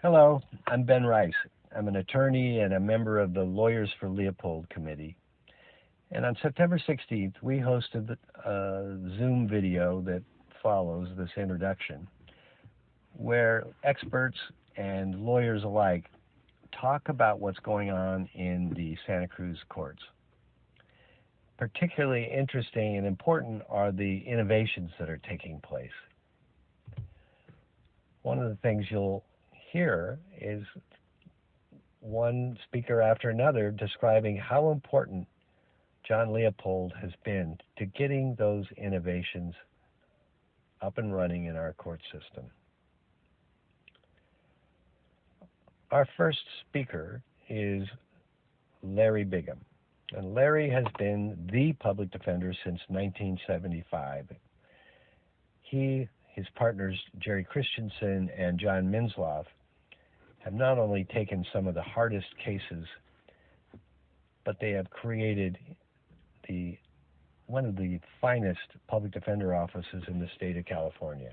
Hello, I'm Ben Rice. I'm an attorney and a member of the Lawyers for Leopold Committee. And on September 16th, we hosted a Zoom video that follows this introduction, where experts and lawyers alike talk about what's going on in the Santa Cruz courts. Particularly interesting and important are the innovations that are taking place. One of the things you'll hear is one speaker after another describing how important John Leopold has been to getting those innovations up and running in our court system. Our first speaker is Larry Bigham. And Larry has been the public defender since 1975. He, his partners Jerry Christensen and John Minsloff, have not only taken some of the hardest cases, but they have created one of the finest public defender offices in the state of California.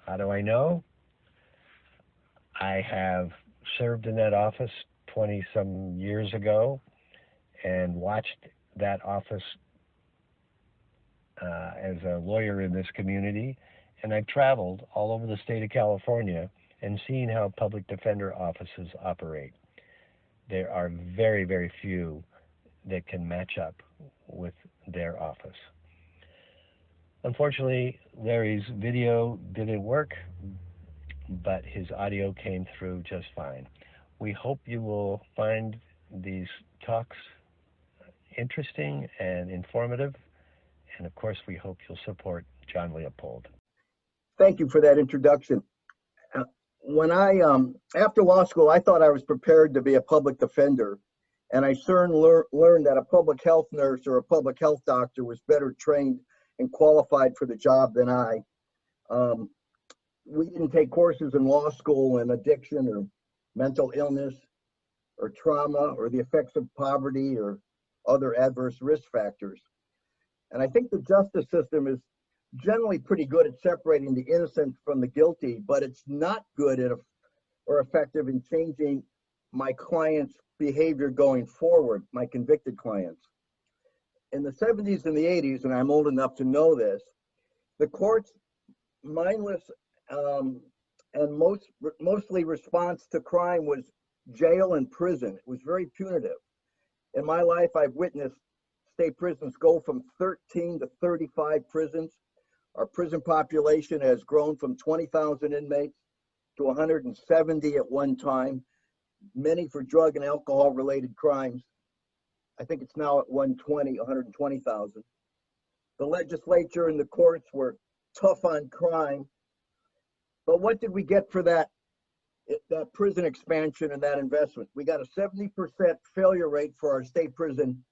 How do I know? I have served in that office 20-some years ago and watched that office as a lawyer in this community, and I've traveled all over the state of California and seen how public defender offices operate. There are very, very few that can match up with their office. Unfortunately, Larry's video didn't work, but his audio came through just fine. We hope you will find these talks interesting and informative, and of course we hope you'll support John Leopold. Thank you for that introduction. When after law school, I thought I was prepared to be a public defender, and I soon learned that a public health nurse or a public health doctor was better trained and qualified for the job than I. We didn't take courses in law school in addiction or mental illness or trauma or the effects of poverty or other adverse risk factors. And I think the justice system is generally pretty good at separating the innocent from the guilty, but it's not good at or effective in changing my clients' behavior going forward, my convicted clients. In the 70s and the 80s, and I'm old enough to know this, the court's mindless and mostly response to crime was jail and prison. It was very punitive. In my life, I've witnessed state prisons go from 13 to 35 prisons. Our prison population has grown from 20,000 inmates to 170 at one time, many for drug and alcohol related crimes. I think it's now at 120,000. The legislature and the courts were tough on crime. But what did we get for that prison expansion and that investment? We got a 70% failure rate for our state prison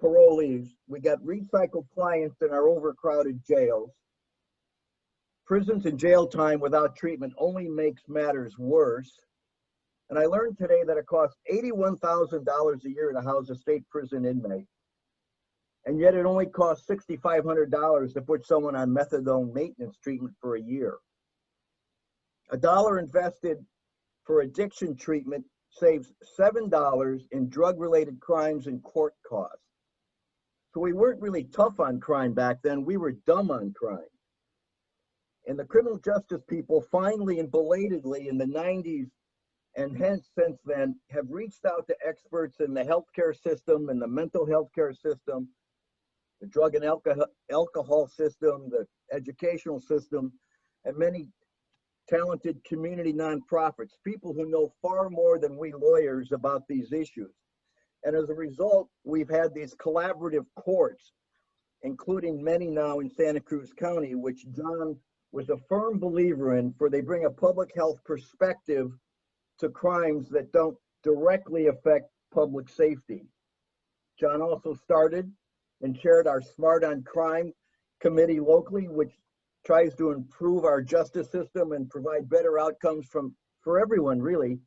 parolees. We got recycled clients in our overcrowded jails. Prisons and jail time without treatment only makes matters worse. And I learned today that it costs $81,000 a year to house a state prison inmate. And yet it only costs $6,500 to put someone on methadone maintenance treatment for a year. $1 invested for addiction treatment saves $7 in drug-related crimes and court costs. So we weren't really tough on crime back then, we were dumb on crime. And the criminal justice people finally and belatedly in the 90s and hence since then have reached out to experts in the healthcare system and the mental health care system, the drug and alcohol system, the educational system, and many talented community nonprofits, people who know far more than we lawyers about these issues. And as a result, we've had these collaborative courts, including many now in Santa Cruz County, which John was a firm believer in, for they bring a public health perspective to crimes that don't directly affect public safety. John also started and chaired our Smart on Crime committee locally, which tries to improve our justice system and provide better outcomes for everyone, really,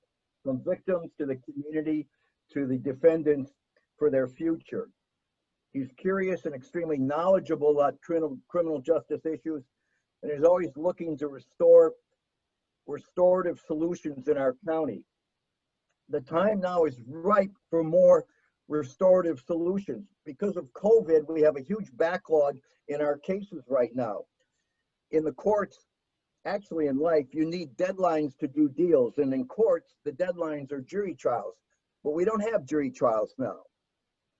from victims to the community to the defendants for their future. He's curious and extremely knowledgeable about criminal justice issues, and is always looking to restore restorative solutions in our county. The time now is ripe for more restorative solutions. Because of COVID, we have a huge backlog in our cases right now. In the courts, actually in life, you need deadlines to do deals. And in courts, the deadlines are jury trials. But we don't have jury trials now.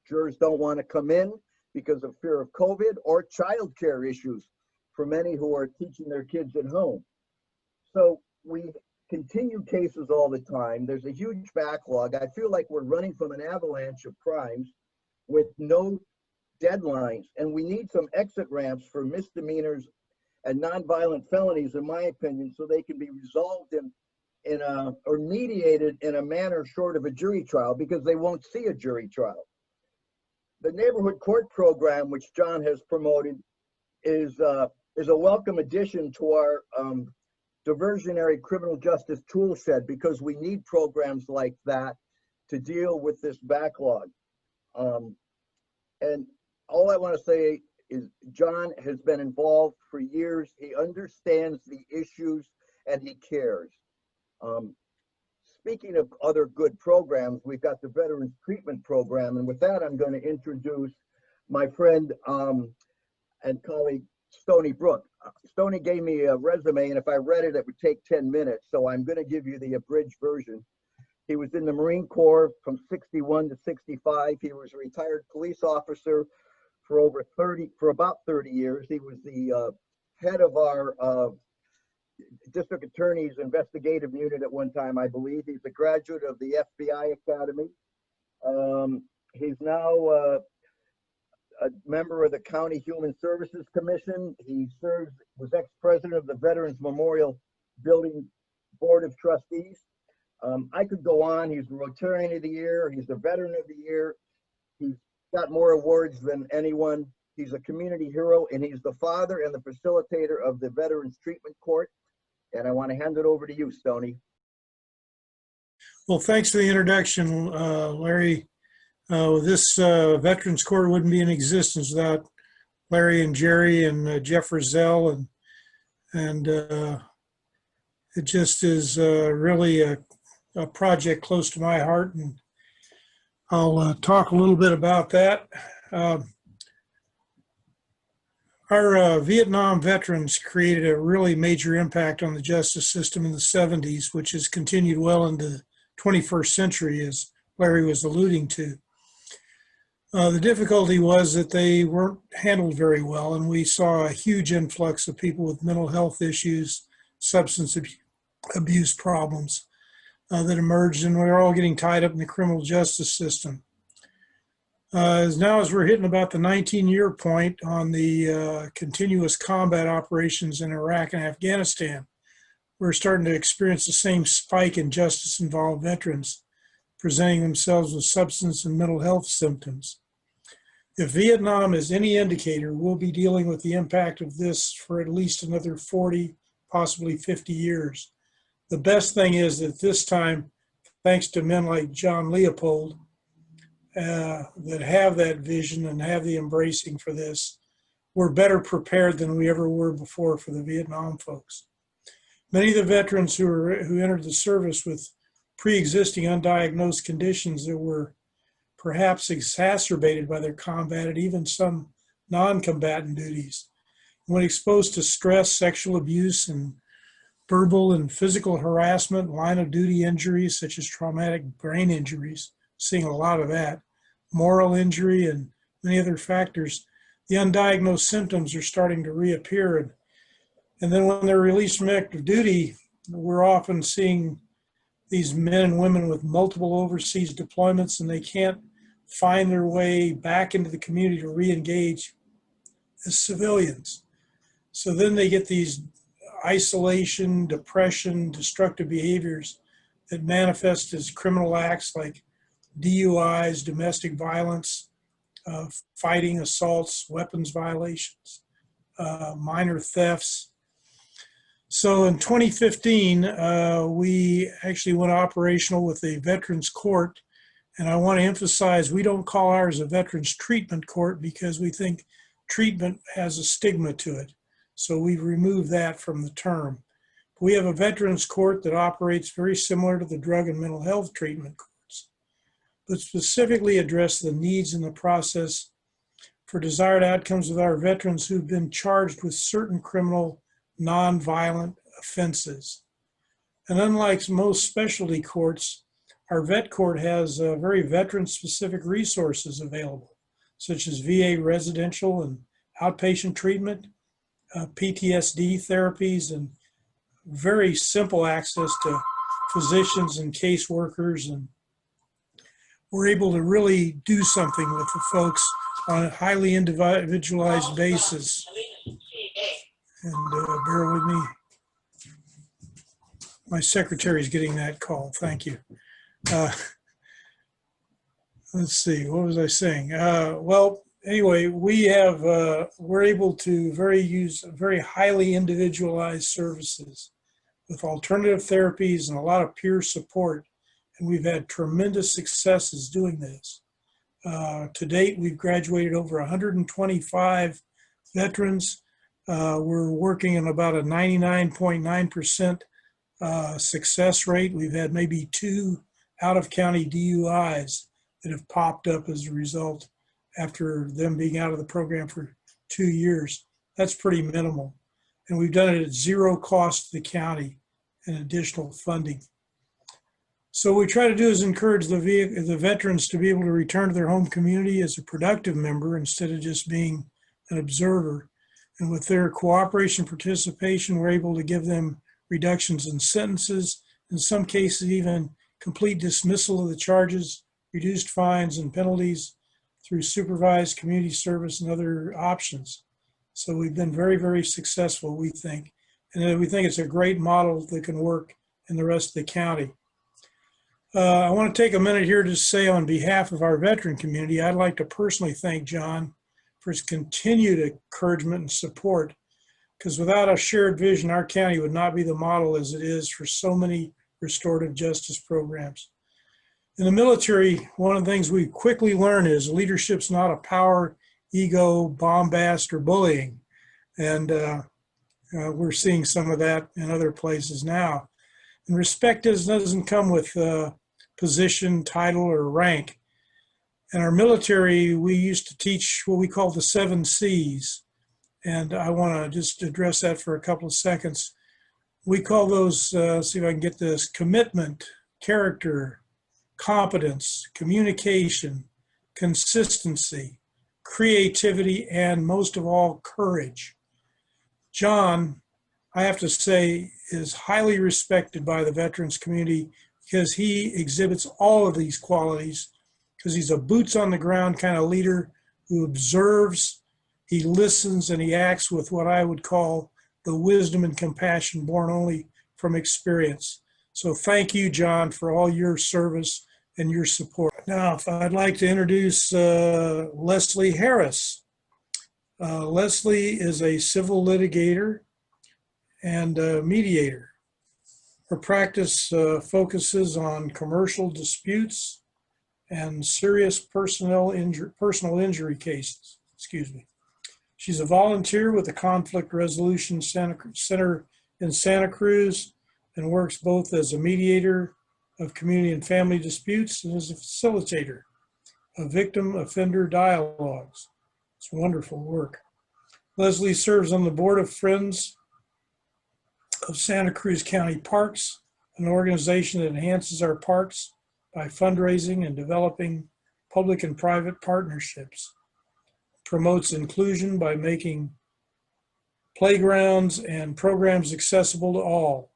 Jurors don't want to come in because of fear of COVID or childcare issues for many who are teaching their kids at home. So we continue cases all the time. There's a huge backlog. I feel like we're running from an avalanche of crimes with no deadlines. And we need some exit ramps for misdemeanors and nonviolent felonies, in my opinion, so they can be resolved or mediated in a manner short of a jury trial, because they won't see a jury trial. The neighborhood court program, which John has promoted, is a welcome addition to our diversionary criminal justice tool shed, because we need programs like that to deal with this backlog. And all I want to say is John has been involved for years. He understands the issues and he cares. Speaking of other good programs, we've got the Veterans Treatment Program. And with that, I'm going to introduce my friend and colleague, Stony Brook. Stony gave me a resume, and if I read it, it would take 10 minutes. So I'm going to give you the abridged version. He was in the Marine Corps from 61 to 65. He was a retired police officer for about 30 years. He was the head of our district attorney's investigative unit at one time, I believe. He's a graduate of the FBI Academy. He's now a member of the County Human Services Commission. He was ex-president of the Veterans Memorial Building Board of Trustees. I could go on. He's the Rotarian of the Year. He's the Veteran of the Year. He's got more awards than anyone. He's a community hero, and he's the father and the facilitator of the Veterans Treatment Court. And I want to hand it over to you, Stony. Well, thanks for the introduction, Larry. This Veterans Court wouldn't be in existence without Larry and Jerry and Jeff Rizell, and it just is really a project close to my heart, and I'll talk a little bit about that. Our Vietnam veterans created a really major impact on the justice system in the 70s, which has continued well into the 21st century, as Larry was alluding to. The difficulty was that they weren't handled very well, and we saw a huge influx of people with mental health issues, substance abuse problems that emerged, and we're all getting tied up in the criminal justice system. As we're hitting about the 19-year point on the continuous combat operations in Iraq and Afghanistan, we're starting to experience the same spike in justice-involved veterans presenting themselves with substance and mental health symptoms. If Vietnam is any indicator, we'll be dealing with the impact of this for at least another 40, possibly 50 years. The best thing is that this time, thanks to men like John Leopold, that have that vision and have the embracing for this, we're better prepared than we ever were before for the Vietnam folks. Many of the veterans who entered the service with pre-existing undiagnosed conditions that were perhaps exacerbated by their combat and even some non-combatant duties, when exposed to stress, sexual abuse, and verbal and physical harassment, line of duty injuries such as traumatic brain injuries, seeing a lot of that, moral injury, and many other factors, the undiagnosed symptoms are starting to reappear. And then when they're released from active duty, we're often seeing these men and women with multiple overseas deployments, and they can't find their way back into the community to re-engage as civilians. So then they get these isolation, depression, destructive behaviors that manifest as criminal acts like DUIs, domestic violence, fighting, assaults, weapons violations, minor thefts. So in 2015, we actually went operational with a veterans court. And I want to emphasize, we don't call ours a veterans treatment court because we think treatment has a stigma to it. So we've removed that from the term. We have a veterans court that operates very similar to the drug and mental health treatment courts, but specifically address the needs in the process for desired outcomes with our veterans who've been charged with certain criminal nonviolent offenses. And unlike most specialty courts, our vet court has very veteran-specific resources available, such as VA residential and outpatient treatment, PTSD therapies, and very simple access to physicians and caseworkers. And we're able to really do something with the folks on a highly individualized basis. And bear with me. My secretary's getting that call. Thank you. Let's see, what was I saying? Well, anyway, we're able to use very highly individualized services with alternative therapies and a lot of peer support. And we've had tremendous successes doing this. To date, we've graduated over 125 veterans. We're working on about a 99.9% success rate. We've had maybe 2 out-of-county DUIs that have popped up as a result after them being out of the program for 2 years. That's pretty minimal. And we've done it at zero cost to the county and additional funding. So what we try to do is encourage the veterans to be able to return to their home community as a productive member instead of just being an observer. And with their cooperation, participation, we're able to give them reductions in sentences, in some cases even complete dismissal of the charges, reduced fines and penalties through supervised community service and other options. So we've been very, very successful, we think. And we think it's a great model that can work in the rest of the county. I want to take a minute here to say on behalf of our veteran community, I'd like to personally thank John for his continued encouragement and support, because without a shared vision, our county would not be the model as it is for so many restorative justice programs. In the military, one of the things we quickly learn is leadership's not a power, ego, bombast, or bullying. And we're seeing some of that in other places now. And respect doesn't come with position, title, or rank. In our military, we used to teach what we call the 7 C's. And I want to just address that for a couple of seconds. We call those, see if I can get this, commitment, character, competence, communication, consistency, creativity, and most of all, courage. John, I have to say, is highly respected by the veterans community because he exhibits all of these qualities, because he's a boots on the ground kind of leader who observes, he listens, and he acts with what I would call the wisdom and compassion born only from experience. So thank you, John, for all your service and your support. Now, if I'd like to introduce Leslie Harris. Leslie is a civil litigator and mediator. Her practice focuses on commercial disputes and serious personal injury cases. She's a volunteer with the Conflict Resolution Center in Santa Cruz and works both as a mediator of community and family disputes and as a facilitator of victim-offender dialogues. It's wonderful work. Leslie serves on the board of Friends of Santa Cruz County Parks, an organization that enhances our parks by fundraising and developing public and private partnerships, promotes inclusion by making playgrounds and programs accessible to all.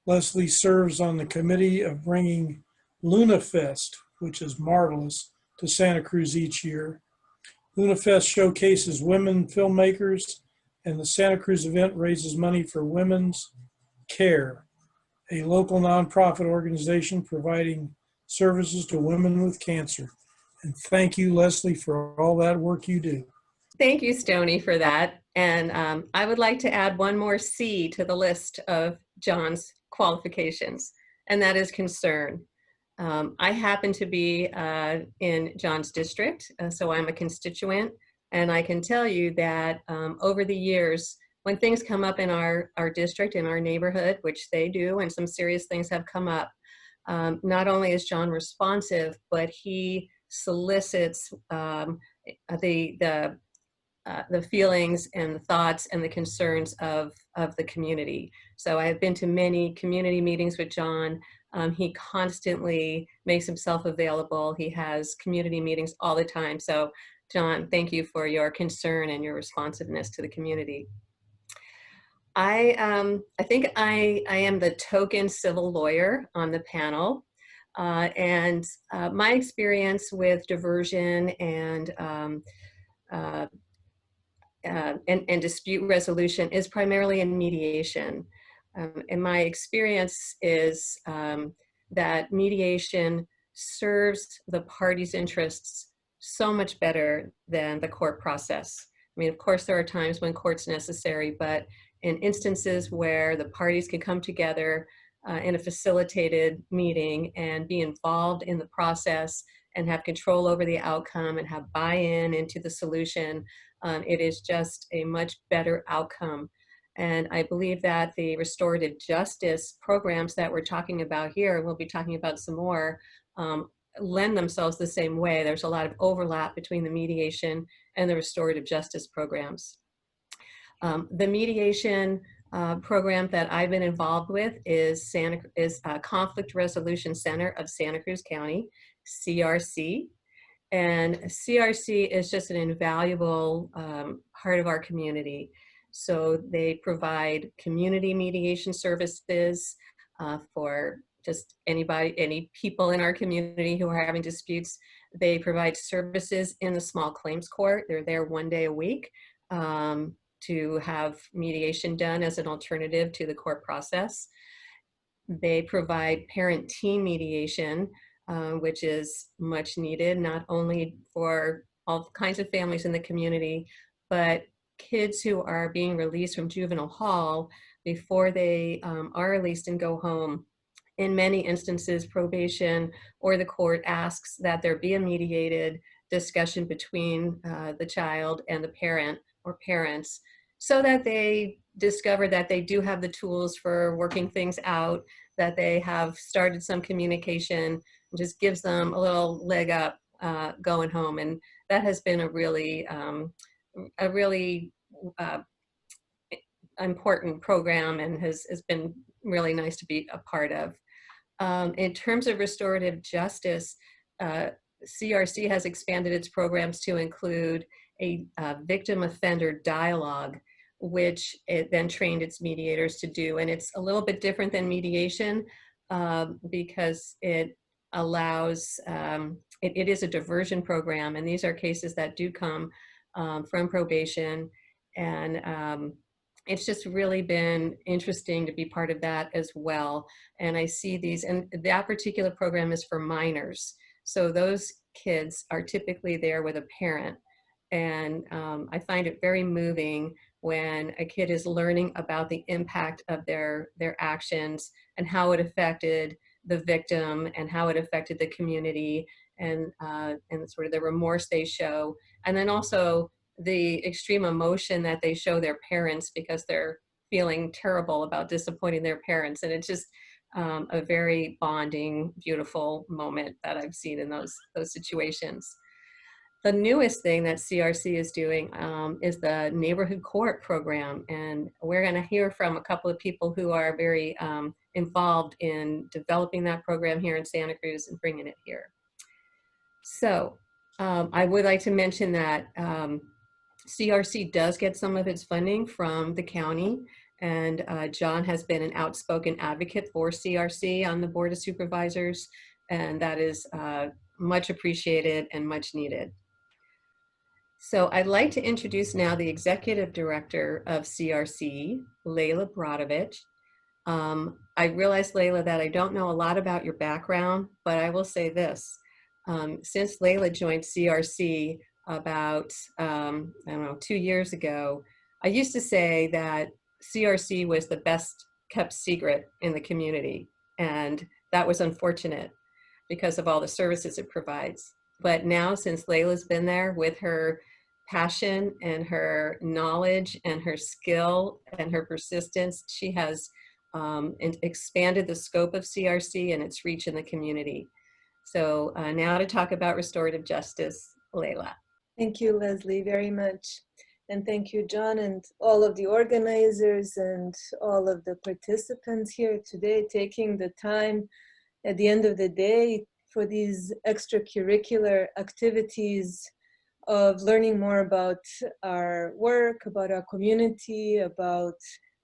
Leslie serves on the committee of bringing Luna Fest, which is marvelous, to Santa Cruz each year. Luna Fest showcases women filmmakers, and the Santa Cruz event raises money for Women's Care, a local nonprofit organization providing services to women with cancer. And thank you, Leslie, for all that work you do. Thank you, Stoney, for that. And I would like to add one more C to the list of John's qualifications, and that is concern. I happen to be in John's district, so I'm a constituent, and I can tell you that over the years, when things come up in our district, in our neighborhood, which they do, and some serious things have come up, not only is John responsive, but he solicits the the feelings and the thoughts and the concerns of the community. So I have been to many community meetings with John. He constantly makes himself available. He has community meetings all the time. So John, thank you for your concern and your responsiveness to the community. I think I am the token civil lawyer on the panel. And my experience with diversion and and dispute resolution is primarily in mediation. And my experience is that mediation serves the parties' interests so much better than the court process. I mean, of course, there are times when court's necessary, but in instances where the parties can come together in a facilitated meeting and be involved in the process and have control over the outcome and have buy-in into the solution, it is just a much better outcome. And I believe that the restorative justice programs that we're talking about here, and we'll be talking about some more, lend themselves the same way. There's a lot of overlap between the mediation and the restorative justice programs. The mediation program that I've been involved with is Conflict Resolution Center of Santa Cruz County, CRC. And CRC is just an invaluable part of our community. So they provide community mediation services for just any people in our community who are having disputes. They provide services in the small claims court. They're there one day a week to have mediation done as an alternative to the court process. They provide parent-teen mediation, which is much needed, not only for all kinds of families in the community, but kids who are being released from juvenile hall before they are released and go home. In many instances, probation or the court asks that there be a mediated discussion between the child and the parent or parents, so that they discover that they do have the tools for working things out, that they have started some communication, just gives them a little leg up going home. And that has been a really important program, and has been really nice to be a part of. In terms of restorative justice, CRC has expanded its programs to include a victim offender dialogue, which it then trained its mediators to do. And it's a little bit different than mediation because it allows, it is a diversion program, and these are cases that do come from probation. And it's just really been interesting to be part of that as well. And I see these, and that particular program is for minors. So those kids are typically there with a parent. And I find it very moving when a kid is learning about the impact of their actions and how it affected the victim and how it affected the community, and sort of the remorse they show. And then also the extreme emotion that they show their parents because they're feeling terrible about disappointing their parents. And it's just a very bonding, beautiful moment that I've seen in those situations. The newest thing that CRC is doing is the neighborhood court program. And we're gonna hear from a couple of people who are very involved in developing that program here in Santa Cruz and bringing it here. So I would like to mention that CRC does get some of its funding from the county, and John has been an outspoken advocate for CRC on the Board of Supervisors, and that is much appreciated and much needed. So I'd like to introduce now the Executive Director of CRC, Layla Brodovich. I realize, Layla, that I don't know a lot about your background, but I will say this. Since Layla joined CRC about, I don't know, 2 years ago, I used to say that CRC was the best kept secret in the community. And that was unfortunate because of all the services it provides. But now, since Layla's been there with her passion and her knowledge and her skill and her persistence, she has expanded the scope of CRC and its reach in the community. So now to talk about restorative justice, Leila. Thank you, Leslie, very much. And thank you, John, and all of the organizers and all of the participants here today, taking the time at the end of the day for these extracurricular activities of learning more about our work, about our community, about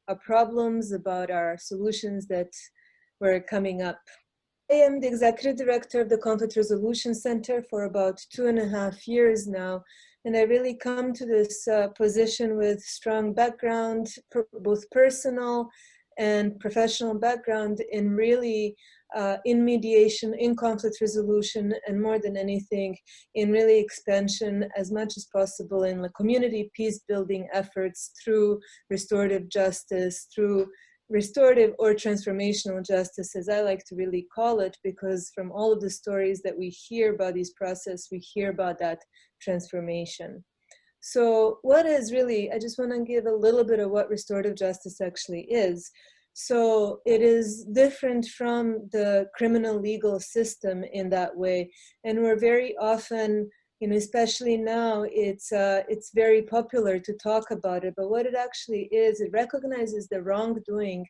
our problems, about our solutions that were coming up. I am the executive director of the Conflict Resolution Center for about 2.5 years now, and I really come to this position with strong background, both personal and professional background in really in mediation, in conflict resolution, and more than anything, in really expansion as much as possible in the community peace building efforts through restorative justice, through restorative or transformational justice, as I like to really call it, because from all of the stories that we hear about this process, we hear about that transformation. So what is really, I just want to give a little bit of what restorative justice actually is. So it is different from the criminal legal system in that way. And we're very often, you know, especially now, it's very popular to talk about it, but what it actually is, it recognizes the wrongdoing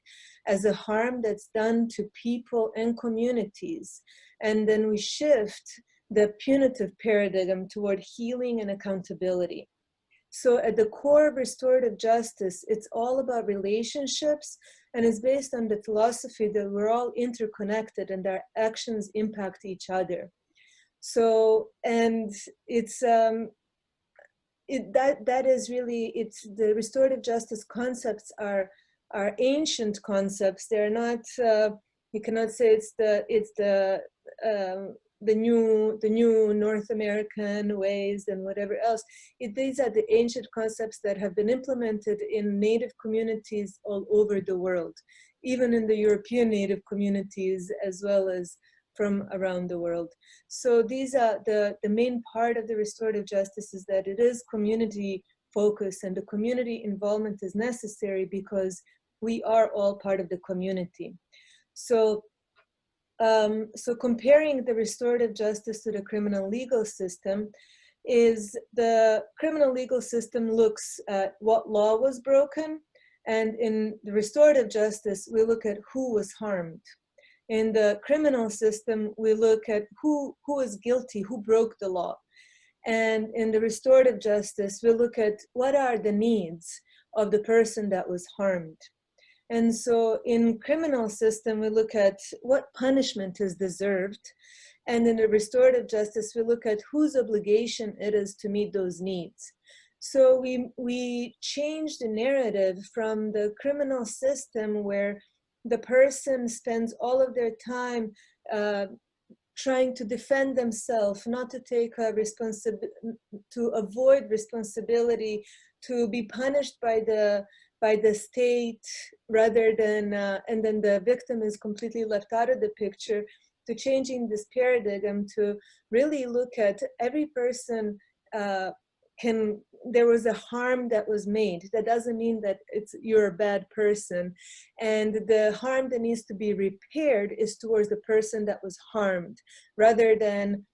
as a harm that's done to people and communities. And then we shift the punitive paradigm toward healing and accountability. So at the core of restorative justice, it's all about relationships, and it's based on the philosophy that we're all interconnected and our actions impact each other. So, and it's, that is really, it's the restorative justice concepts are ancient concepts. They're not, you cannot say it's the new North American ways and whatever else. These are the ancient concepts that have been implemented in Native communities all over the world, even in the European Native communities as well as from around the world. So these are the main part of the restorative justice is that it is community focused, and the community involvement is necessary because we are all part of the community. So so comparing the restorative justice to the criminal legal system is the criminal legal system looks at what law was broken, and in the restorative justice, we look at who was harmed. In the criminal system, we look at who is guilty, who broke the law. And in the restorative justice, we look at what are the needs of the person that was harmed. And so in criminal system, we look at what punishment is deserved. And in the restorative justice, we look at whose obligation it is to meet those needs. So we change the narrative from the criminal system where the person spends all of their time trying to defend themselves, not to take a to avoid responsibility, to be punished by the state rather than, and then the victim is completely left out of the picture, to changing this paradigm to really look at every person there was a harm that was made. That doesn't mean that you're a bad person. And the harm that needs to be repaired is towards the person that was harmed, rather than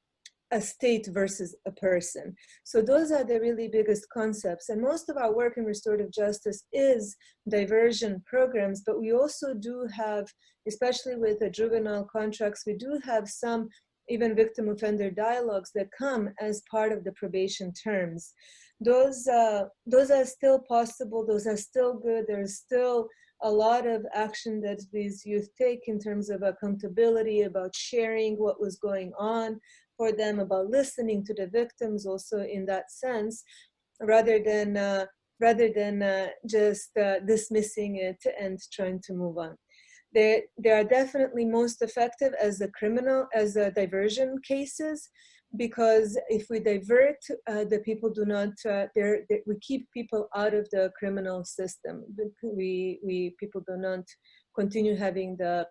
a state versus a person. So those are the really biggest concepts. And most of our work in restorative justice is diversion programs, but we also do have, especially with the juvenile contracts, we do have some even victim offender dialogues that come as part of the probation terms. Those are still possible, those are still good. There's still a lot of action that these youth take in terms of accountability, about sharing what was going on for them, about listening to the victims also in that sense, rather than just dismissing it and trying to move on. They are definitely most effective as a diversion cases, because if we divert, the people do not, we keep people out of the criminal system. People do not continue having the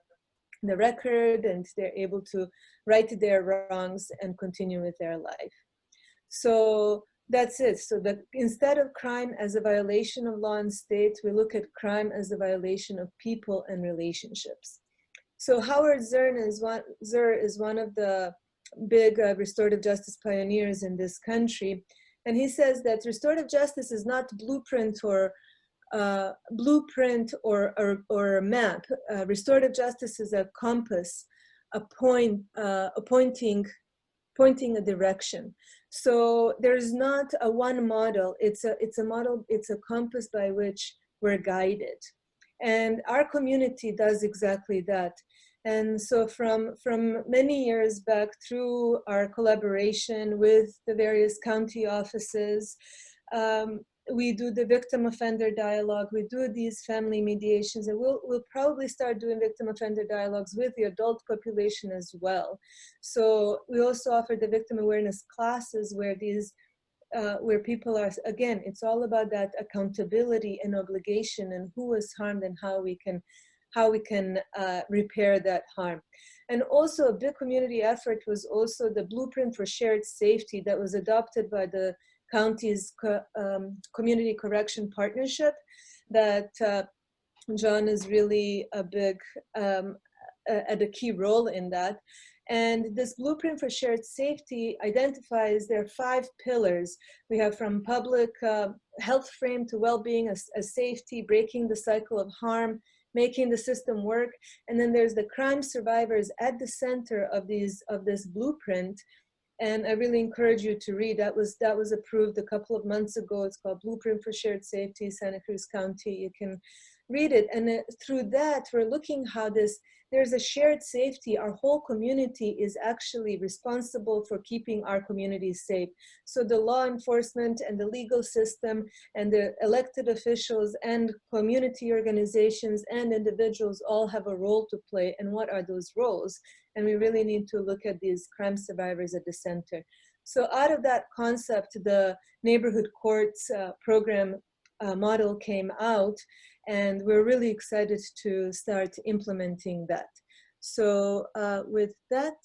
record, and they're able to right their wrongs and continue with their life. So that's it. So that instead of crime as a violation of law and state, we look at crime as a violation of people and relationships. So Howard Zinn is one of the big restorative justice pioneers in this country. And he says that restorative justice is not blueprint or a map. Restorative justice is a compass, pointing a direction. So there's not a one model. It's a model. It's a compass by which we're guided, and our community does exactly that. And so from many years back, through our collaboration with the various county offices, we do the victim offender dialogue, we do these family mediations, and we'll probably start doing victim offender dialogues with the adult population as well. So we also offer the victim awareness classes where where people are, again, it's all about that accountability and obligation and who was harmed and how we can repair that harm. And also a big community effort was also the blueprint for shared safety that was adopted by the county's community correction partnership that John is really at a key role in that. And this blueprint for shared safety identifies there are 5 pillars. We have from public health frame to well-being, a safety, breaking the cycle of harm, making the system work. And then there's the crime survivors at the center of this blueprint. And I really encourage you to read. That was approved a couple of months ago. It's called Blueprint for Shared Safety, Santa Cruz County. You can read it. And through that, we're looking how there's a shared safety. Our whole community is actually responsible for keeping our communities safe. So the law enforcement and the legal system and the elected officials and community organizations and individuals all have a role to play. And what are those roles? And we really need to look at these crime survivors at the center. So out of that concept, the neighborhood courts program model came out, and we're really excited to start implementing that. So with that,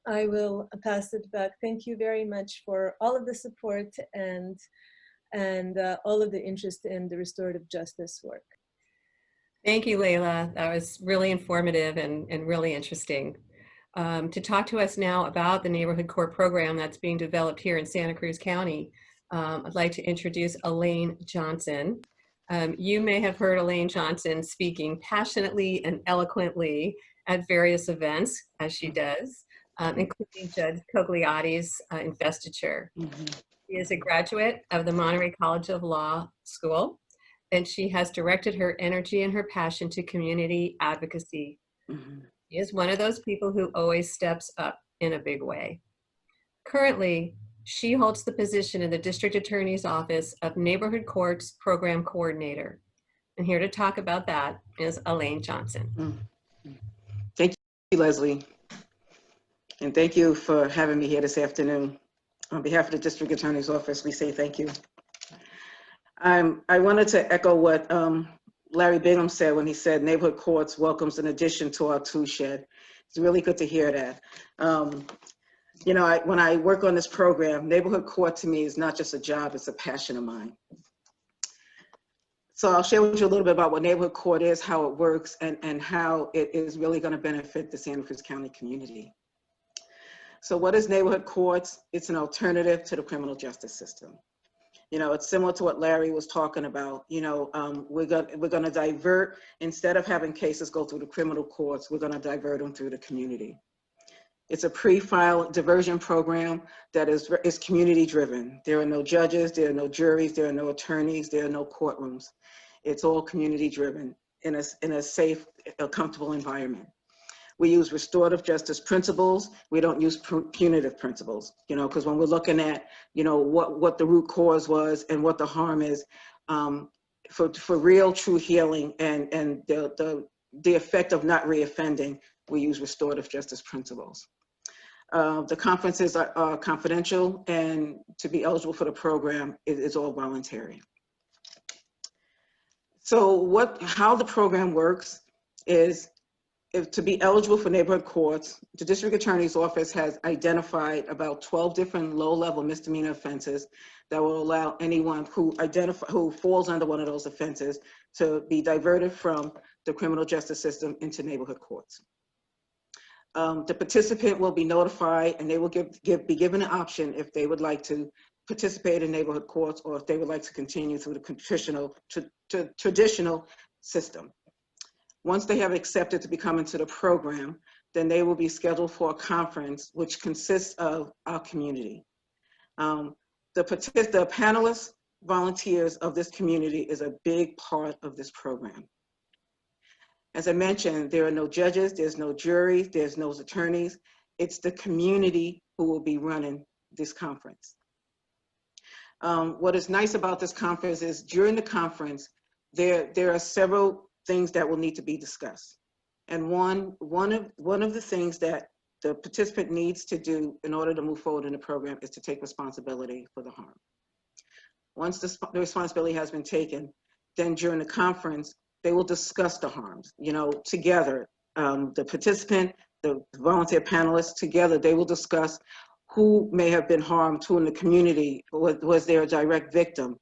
I will pass it back. Thank you very much for all of the support and all of the interest in the restorative justice work. Thank you, Layla. That was really informative and really interesting. To talk to us now about the neighborhood court program that's being developed here in Santa Cruz County, I'd like to introduce Elaine Johnson. You may have heard Elaine Johnson speaking passionately and eloquently at various events, as she does, including Judge Cogliotti's investiture. Mm-hmm. She is a graduate of the Monterey College of Law School, and she has directed her energy and her passion to community advocacy. Mm-hmm. She is one of those people who always steps up in a big way. Currently, she holds the position in the District Attorney's Office of Neighborhood Courts Program Coordinator. And here to talk about that is Elaine Johnson. Mm-hmm. Thank you, Leslie. And thank you for having me here this afternoon. On behalf of the District Attorney's Office, we say thank you. I wanted to echo what Larry Bingham said when he said neighborhood courts welcomes an addition to our tool shed. It's really good to hear that. You know, when I work on this program, neighborhood court to me is not just a job, it's a passion of mine. So I'll share with you a little bit about what neighborhood court is, how it works, and how it is really going to benefit the Santa Cruz County community. So what is neighborhood courts? It's an alternative to the criminal justice system. You know, it's similar to what Larry was talking about. You know, we're going to divert, instead of having cases go through the criminal courts, we're going to divert them through the community. It's a pre-file diversion program that is community driven. There are no judges, there are no juries, there are no attorneys, there are no courtrooms. It's all community driven in a safe, comfortable environment. We use restorative justice principles. We don't use punitive principles, you know, because when we're looking at, you know, what the root cause was and what the harm is, for real, true healing and the effect of not reoffending, we use restorative justice principles. The conferences are confidential, and to be eligible for the program, it's all voluntary. So how the program works is to be eligible for neighborhood courts, the district attorney's office has identified about 12 different low-level misdemeanor offenses that will allow anyone who falls under one of those offenses to be diverted from the criminal justice system into neighborhood courts. The participant will be notified, and they will be given an option if they would like to participate in neighborhood courts or if they would like to continue through the traditional system. Once they have accepted to become into the program, then they will be scheduled for a conference which consists of our community. The panelists, volunteers of this community is a big part of this program. As I mentioned, there are no judges, there's no juries, there's no attorneys. It's the community who will be running this conference. What is nice about this conference is during the conference, there are several things that will need to be discussed. And one of the things that the participant needs to do in order to move forward in the program is to take responsibility for the harm. Once the responsibility has been taken, then during the conference, they will discuss the harms, together. The participant, the volunteer panelists, together, they will discuss who may have been harmed, who in the community, was there a direct victim?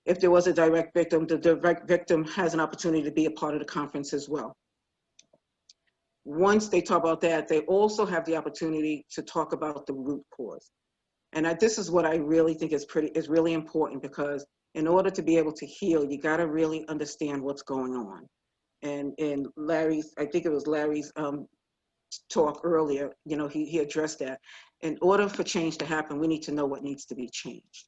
If there was a direct victim, the direct victim has an opportunity to be a part of the conference as well. Once they talk about that, they also have the opportunity to talk about the root cause. And this is what I really think is really important, because in order to be able to heal, you got to really understand what's going on. And in Larry's, I think it was Larry's talk earlier, he addressed that. In order for change to happen, we need to know what needs to be changed.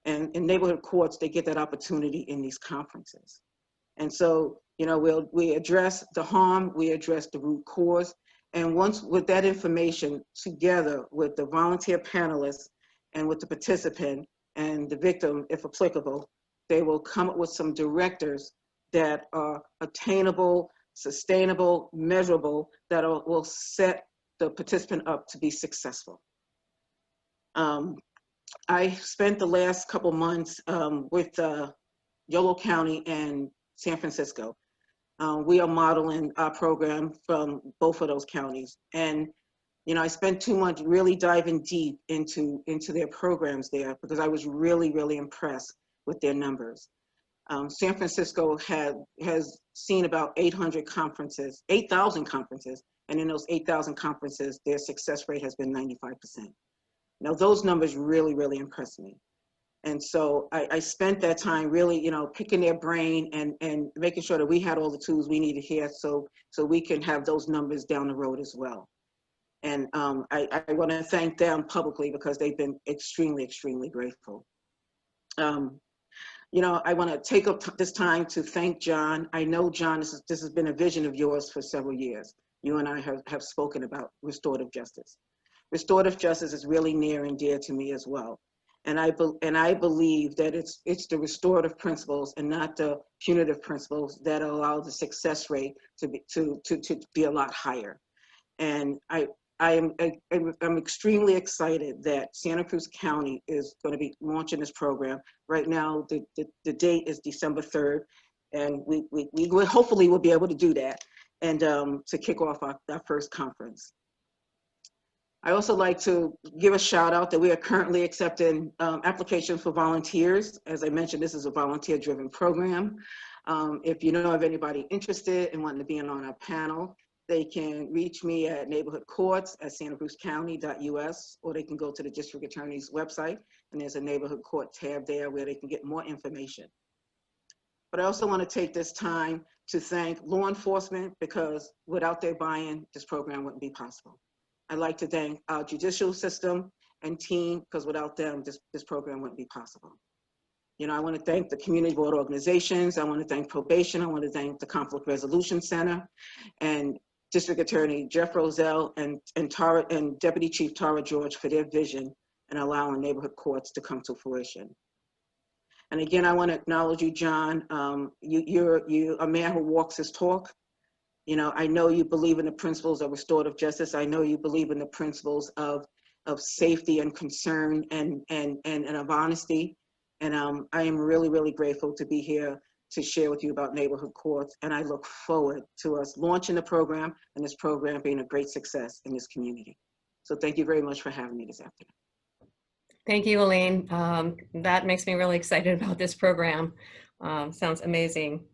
And in neighborhood courts, they get that opportunity in these conferences. And so, we address the harm, we address the root cause. And once with that information together with the volunteer panelists and with the participant and the victim, if applicable, they will come up with some directives that are attainable, sustainable, measurable, that will set the participant up to be successful. I spent the last couple months with Yolo County and San Francisco. We are modeling our program from both of those counties. And, I spent 2 months really diving deep into their programs there, because I was really, really impressed with their numbers. San Francisco has seen about 8,000 conferences, and in those 8,000 conferences, their success rate has been 95%. Now, those numbers really, really impressed me. And so I spent that time really, picking their brain and making sure that we had all the tools we needed here so we can have those numbers down the road as well. And I want to thank them publicly, because they've been extremely, extremely grateful. I want to take up this time to thank John. I know, John, this has been a vision of yours for several years. You and I have spoken about restorative justice. Restorative justice is really near and dear to me as well. And I believe that it's the restorative principles and not the punitive principles that allow the success rate to be a lot higher. And I'm extremely excited that Santa Cruz County is going to be launching this program. Right now, the date is December 3rd, and we hopefully will be able to do that and to kick off our first conference. I also like to give a shout out that we are currently accepting applications for volunteers. As I mentioned, this is a volunteer-driven program. If you know of anybody interested in wanting to be on our panel, they can reach me at neighborhoodcourts@santacruzcounty.us, or they can go to the district attorney's website, and there's a neighborhood court tab there where they can get more information. But I also want to take this time to thank law enforcement, because without their buy-in, this program wouldn't be possible. I'd like to thank our judicial system and team, because without them, this program wouldn't be possible. I want to thank the community board organizations. I want to thank probation. I want to thank the Conflict Resolution Center and District Attorney Jeff Roselle and Deputy Chief Tara George for their vision and allowing neighborhood courts to come to fruition. And again, I want to acknowledge you, John. You're a man who walks his talk. I know you believe in the principles of restorative justice. I know you believe in the principles of safety and concern and of honesty. And I am really, really grateful to be here to share with you about neighborhood courts, and I look forward to us launching the program and this program being a great success in this community. So thank you very much for having me this afternoon. Thank you, Elaine. That makes me really excited about this program. Sounds amazing.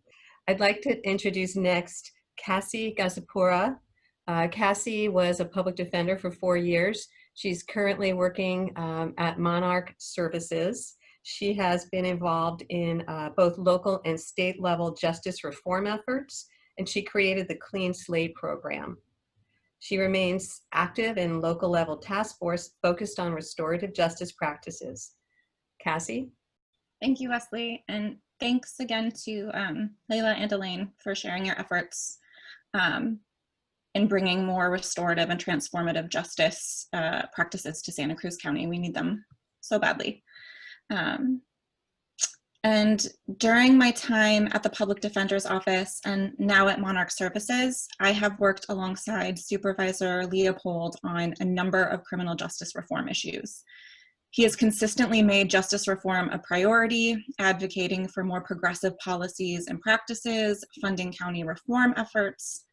I'd like to introduce next Cassie Gazapura. Cassie was a public defender for 4 years. She's currently working at Monarch Services. She has been involved in both local and state level justice reform efforts, and she created the Clean Slate program. She remains active in local level task force focused on restorative justice practices. Cassie? Thank you, Wesley. And thanks again to Layla and Elaine for sharing your efforts in bringing more restorative and transformative justice practices to Santa Cruz County. We need them so badly. And during my time at the Public Defender's Office and now at Monarch Services, I have worked alongside Supervisor Leopold on a number of criminal justice reform issues. He has consistently made justice reform a priority, advocating for more progressive policies and practices, funding county reform efforts,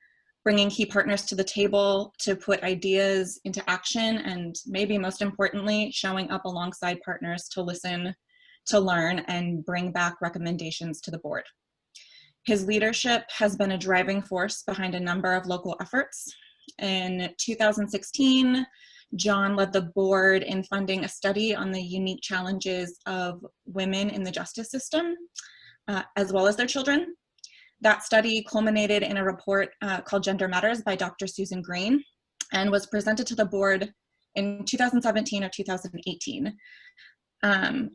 bringing key partners to the table to put ideas into action, and maybe most importantly, showing up alongside partners to listen, to learn, and bring back recommendations to the board. His leadership has been a driving force behind a number of local efforts. In 2016, John led the board in funding a study on the unique challenges of women in the justice system, as well as their children. That study culminated in a report called Gender Matters by Dr. Susan Green and was presented to the board in 2017 or 2018.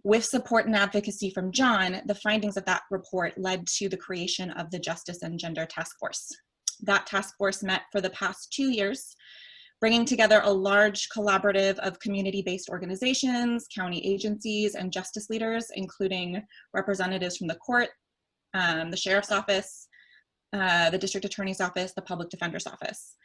With support and advocacy from John, the findings of that report led to the creation of the Justice and Gender Task Force. That task force met for the past 2 years, bringing together a large collaborative of community-based organizations, county agencies, and justice leaders, including representatives from the court, the sheriff's office, the district attorney's office, the public defender's office.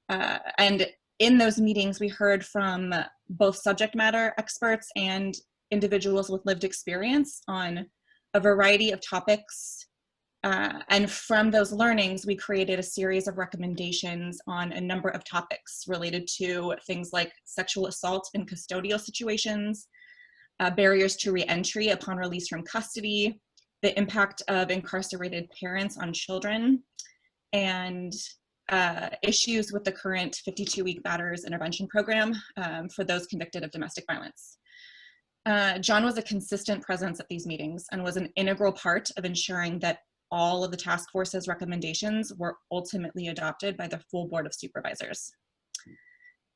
And in those meetings, we heard from both subject matter experts and individuals with lived experience on a variety of topics. And from those learnings, we created a series of recommendations on a number of topics related to things like sexual assault in custodial situations, barriers to re-entry upon release from custody, the impact of incarcerated parents on children, and issues with the current 52-week batterers intervention program for those convicted of domestic violence. John was a consistent presence at these meetings and was an integral part of ensuring that all of the task force's recommendations were ultimately adopted by the full board of supervisors.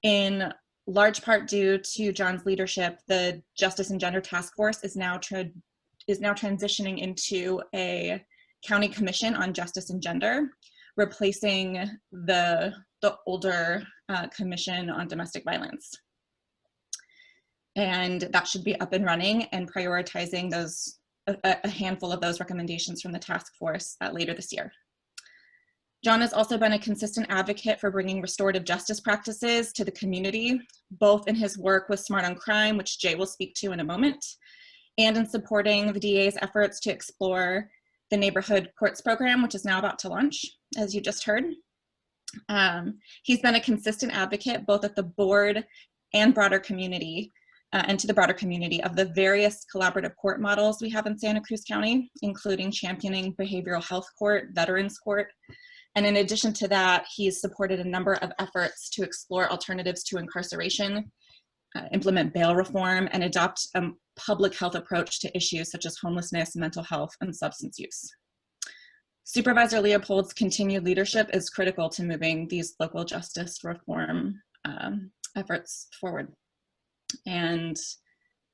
In large part due to John's leadership, the Justice and Gender Task Force is now transitioning into a county commission on justice and gender, replacing the older commission on domestic violence. And that should be up and running and prioritizing a handful of those recommendations from the task force later this year. John has also been a consistent advocate for bringing restorative justice practices to the community, both in his work with Smart on Crime, which Jay will speak to in a moment, and in supporting the DA's efforts to explore the neighborhood courts program, which is now about to launch, as you just heard. He's been a consistent advocate both at the board and broader community, and to the broader community of the various collaborative court models we have in Santa Cruz County, including championing behavioral health court, veterans court. And in addition to that, he's supported a number of efforts to explore alternatives to incarceration, implement bail reform, and adopt a public health approach to issues such as homelessness, mental health, and substance use. Supervisor Leopold's continued leadership is critical to moving these local justice reform efforts forward. And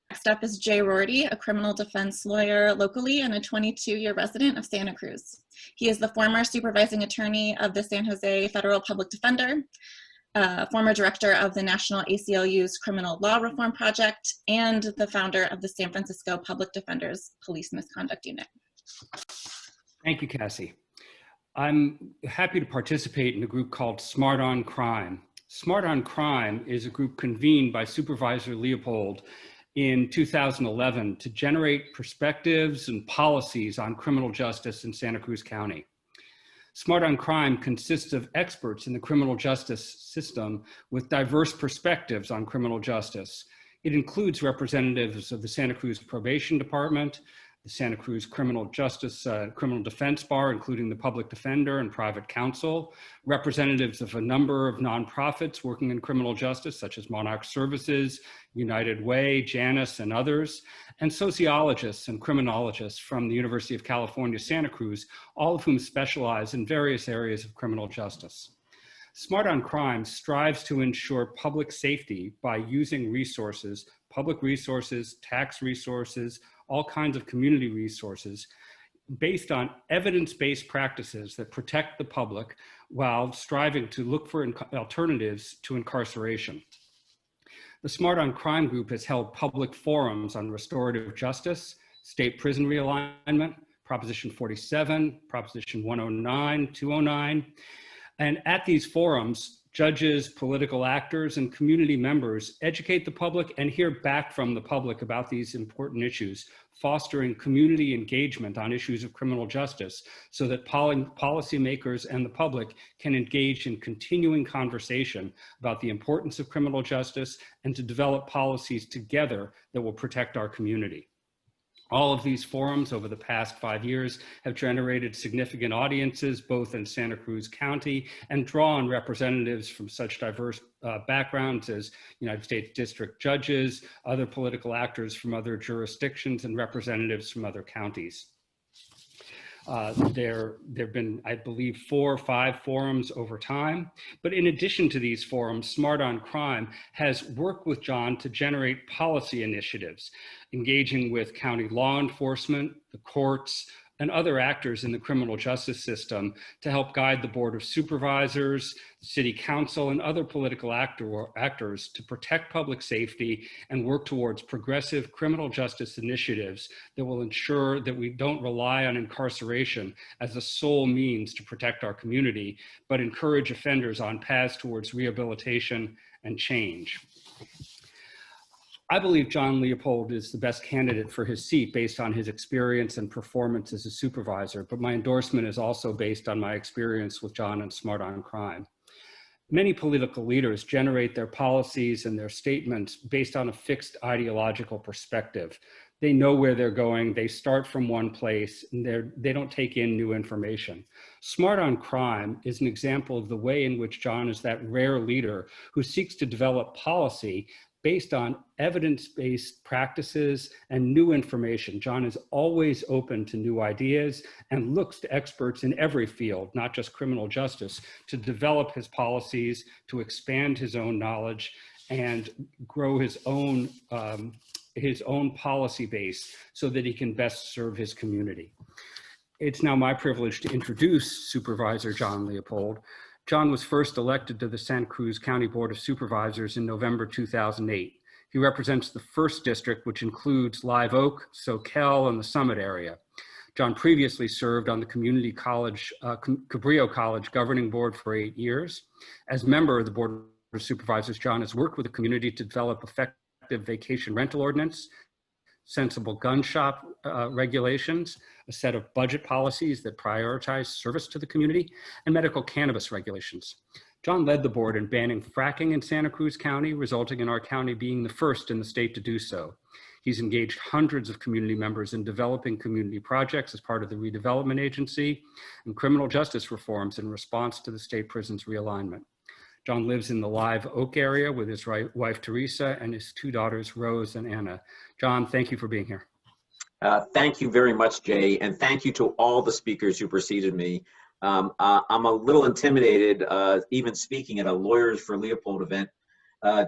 next up is Jay Rorty, a criminal defense lawyer locally and a 22-year resident of Santa Cruz. He is the former supervising attorney of the San Jose Federal Public Defender, former director of the National ACLU's Criminal Law Reform Project, and the founder of the San Francisco Public Defenders Police Misconduct Unit. Thank you, Cassie. I'm happy to participate in a group called Smart on Crime. Smart on Crime is a group convened by Supervisor Leopold in 2011 to generate perspectives and policies on criminal justice in Santa Cruz County. Smart on Crime consists of experts in the criminal justice system with diverse perspectives on criminal justice. It includes representatives of the Santa Cruz Probation Department, the Santa Cruz Criminal Justice, Criminal Defense Bar, including the Public Defender and Private Counsel, representatives of a number of nonprofits working in criminal justice, such as Monarch Services, United Way, Janus, and others, and sociologists and criminologists from the University of California, Santa Cruz, all of whom specialize in various areas of criminal justice. Smart on Crime strives to ensure public safety by using resources, public resources, tax resources, all kinds of community resources based on evidence-based practices that protect the public while striving to look for alternatives to incarceration. The Smart on Crime group has held public forums on restorative justice, state prison realignment, Proposition 47, Proposition 109, 209. And at these forums, judges, political actors, and community members educate the public and hear back from the public about these important issues, fostering community engagement on issues of criminal justice so that policymakers and the public can engage in continuing conversation about the importance of criminal justice and to develop policies together that will protect our community. All of these forums over the past 5 years have generated significant audiences, both in Santa Cruz County, and draw on representatives from such diverse backgrounds as United States district judges, other political actors from other jurisdictions, and representatives from other counties. There have been, I believe, 4 or 5 forums over time. But in addition to these forums, Smart on Crime has worked with John to generate policy initiatives, engaging with county law enforcement, the courts, and other actors in the criminal justice system to help guide the Board of Supervisors, City Council, and other political actors to protect public safety and work towards progressive criminal justice initiatives that will ensure that we don't rely on incarceration as the sole means to protect our community, but encourage offenders on paths towards rehabilitation and change. I believe John Leopold is the best candidate for his seat based on his experience and performance as a supervisor, but my endorsement is also based on my experience with John and Smart on Crime. Many political leaders generate their policies and their statements based on a fixed ideological perspective. They know where they're going, they start from one place, and they don't take in new information. Smart on Crime is an example of the way in which John is that rare leader who seeks to develop policy based on evidence-based practices and new information. John is always open to new ideas and looks to experts in every field, not just criminal justice, to develop his policies, to expand his own knowledge, and grow his own policy base so that he can best serve his community. It's now my privilege to introduce Supervisor John Leopold. John was first elected to the Santa Cruz County Board of Supervisors in November 2008. He represents the 1st District, which includes Live Oak, Soquel, and the Summit area. John previously served on the Community College, Cabrillo College Governing Board for 8 years. As member of the Board of Supervisors, John has worked with the community to develop effective vacation rental ordinance, sensible gun shop regulations, a set of budget policies that prioritize service to the community, and medical cannabis regulations. John led the board in banning fracking in Santa Cruz County, resulting in our county being the first in the state to do so. He's engaged hundreds of community members in developing community projects as part of the redevelopment agency and criminal justice reforms in response to the state prisons realignment. John lives in the Live Oak area with his wife, Teresa, and his 2 daughters, Rose and Anna. John, thank you for being here. Thank you very much, Jay, and thank you to all the speakers who preceded me. I'm a little intimidated even speaking at a Lawyers for Leopold event,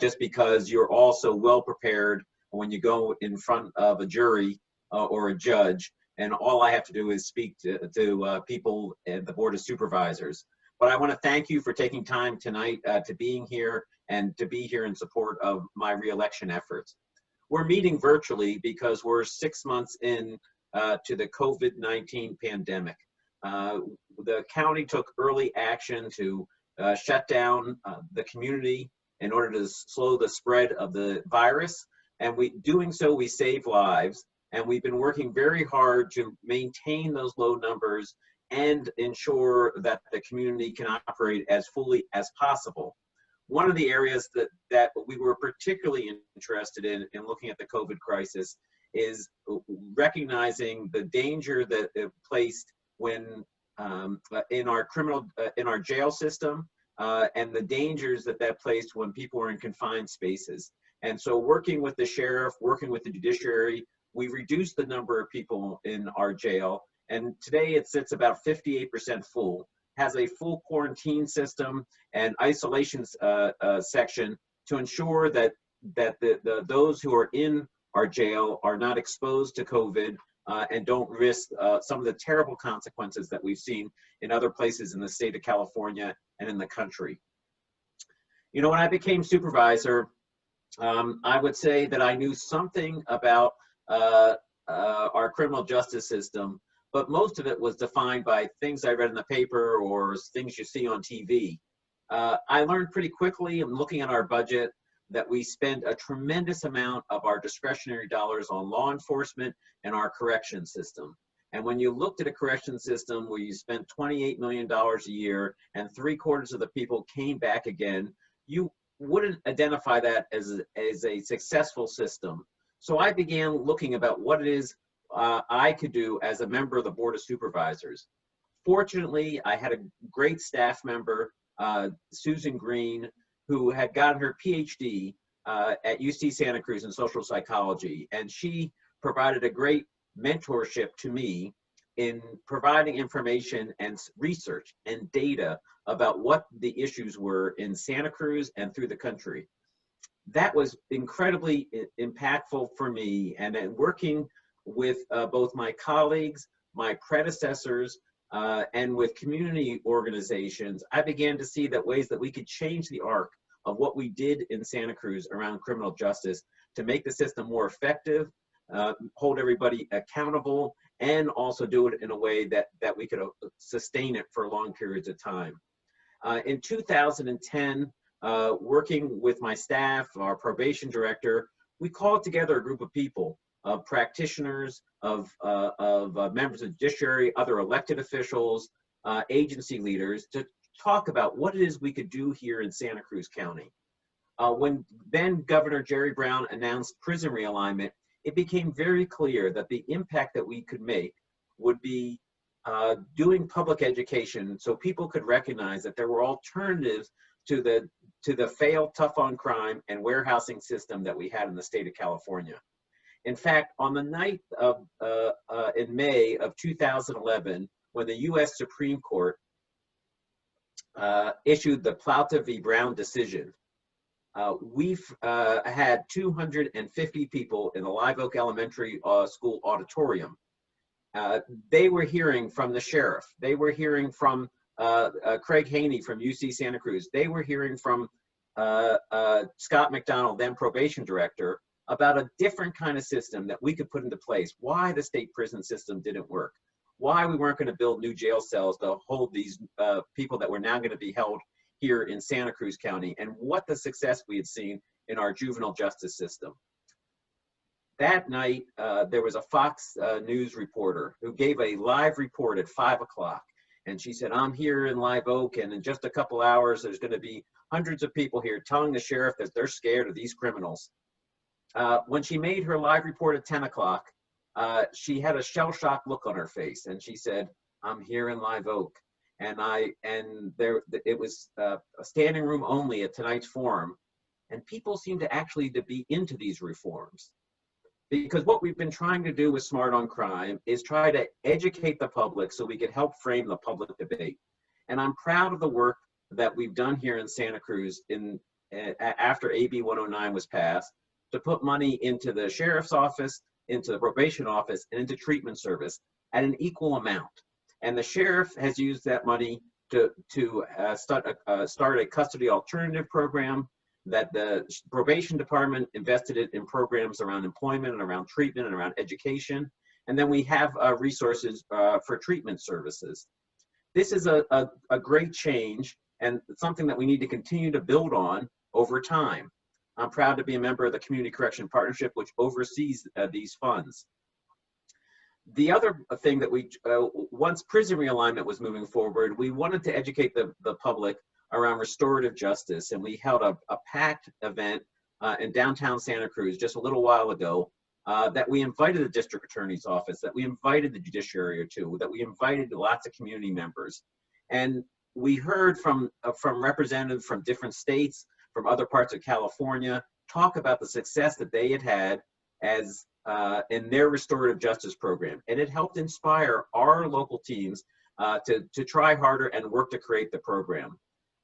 just because you're all so well prepared when you go in front of a jury or a judge, and all I have to do is speak to people at the Board of Supervisors. But I want to thank you for taking time tonight to being here and to be here in support of my reelection efforts. We're meeting virtually because we're 6 months in to the COVID-19 pandemic. The county took early action to shut down the community in order to slow the spread of the virus. And doing so, we save lives. And we've been working very hard to maintain those low numbers and ensure that the community can operate as fully as possible. One of the areas that we were particularly interested in looking at the COVID crisis is recognizing the danger that it placed when in our jail system, and the dangers that placed when people were in confined spaces. And so working with the sheriff, working with the judiciary, we reduced the number of people in our jail. And today it sits about 58% full, has a full quarantine system and isolation section to ensure that those who are in our jail are not exposed to COVID and don't risk some of the terrible consequences that we've seen in other places in the state of California and in the country. You know, when I became supervisor, I would say that I knew something about our criminal justice system, but most of it was defined by things I read in the paper or things you see on TV. I learned pretty quickly in looking at our budget that we spend a tremendous amount of our discretionary dollars on law enforcement and our correction system. And when you looked at a correction system where you spent $28 million a year and 3/4 of the people came back again, you wouldn't identify that as a successful system. So I began looking about what it is I could do as a member of the Board of Supervisors. Fortunately, I had a great staff member, Susan Green, who had gotten her PhD at UC Santa Cruz in social psychology. And she provided a great mentorship to me in providing information and research and data about what the issues were in Santa Cruz and through the country. That was incredibly impactful for me. And then working with both my colleagues, my predecessors, and with community organizations, I began to see that ways that we could change the arc of what we did in Santa Cruz around criminal justice to make the system more effective, hold everybody accountable, and also do it in a way that we could sustain it for long periods of time. In 2010, working with my staff, our probation director, we called together a group of people, of practitioners, of members of the judiciary, other elected officials, agency leaders, to talk about what it is we could do here in Santa Cruz County. When then Governor Jerry Brown announced prison realignment, it became very clear that the impact that we could make would be doing public education so people could recognize that there were alternatives to the failed tough on crime and warehousing system that we had in the state of California. In fact, on the night of, in May of 2011, when the US Supreme Court issued the Plata v. Brown decision, we've had 250 people in the Live Oak Elementary School auditorium. They were hearing from the sheriff. They were hearing from Craig Haney from UC Santa Cruz. They were hearing from Scott McDonald, then probation director, about a different kind of system that we could put into place, why the state prison system didn't work, why we weren't going to build new jail cells to hold these people that were now going to be held here in Santa Cruz County, and what the success we had seen in our juvenile justice system. That night, there was a Fox News reporter who gave a live report at 5 o'clock. And she said, I'm here in Live Oak, and in just a couple hours, there's going to be hundreds of people here telling the sheriff that they're scared of these criminals. When she made her live report at 10 o'clock, she had a shell-shocked look on her face, and she said, I'm here in Live Oak. And it was a standing room only at tonight's forum, and people seem to actually be into these reforms. Because what we've been trying to do with Smart on Crime is try to educate the public so we could help frame the public debate. And I'm proud of the work that we've done here in Santa Cruz after AB 109 was passed, to put money into the sheriff's office, into the probation office, and into treatment service at an equal amount. And the sheriff has used that money to start a custody alternative program, that the probation department invested it in programs around employment and around treatment and around education. And then we have resources for treatment services. This is a great change and something that we need to continue to build on over time. I'm proud to be a member of the Community Correction Partnership, which oversees these funds. The other thing that we, once prison realignment was moving forward, we wanted to educate the public around restorative justice. And we held a packed event in downtown Santa Cruz just a little while ago that we invited the district attorney's office, that we invited the judiciary to, that we invited lots of community members. And we heard from representatives from different states, from other parts of California, talk about the success that they had had as in their restorative justice program. And it helped inspire our local teams to try harder and work to create the program.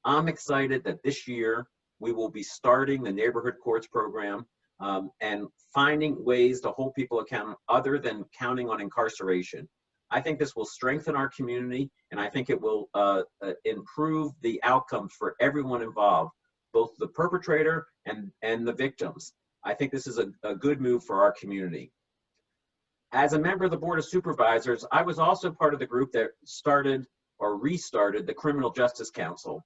I'm excited that this year we will be starting the neighborhood courts program and finding ways to hold people accountable other than counting on incarceration. I think this will strengthen our community, and I think it will improve the outcomes for everyone involved, both the perpetrator and the victims. I think this is a good move for our community. As a member of the Board of Supervisors, I was also part of the group that started or restarted the Criminal Justice Council.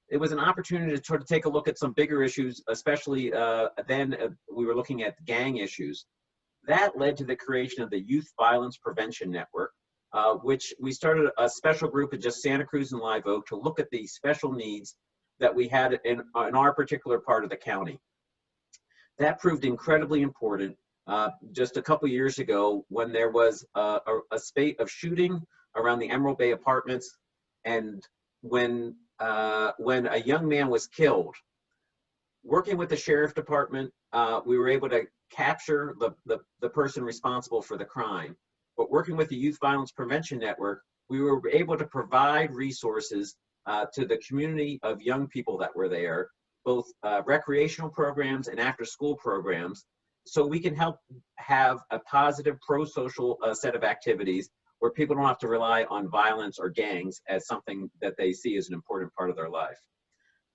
It was an opportunity to sort of take a look at some bigger issues, especially then we were looking at gang issues. That led to the creation of the Youth Violence Prevention Network, which we started a special group in just Santa Cruz and Live Oak to look at the special needs that we had in our particular part of the county. That proved incredibly important just a couple years ago when there was a spate of shooting around the Emerald Bay Apartments, and when a young man was killed. Working with the sheriff department, we were able to capture the person responsible for the crime. But working with the Youth Violence Prevention Network, we were able to provide resources to the community of young people that were there, both recreational programs and after-school programs, so we can help have a positive pro-social set of activities where people don't have to rely on violence or gangs as something that they see as an important part of their life.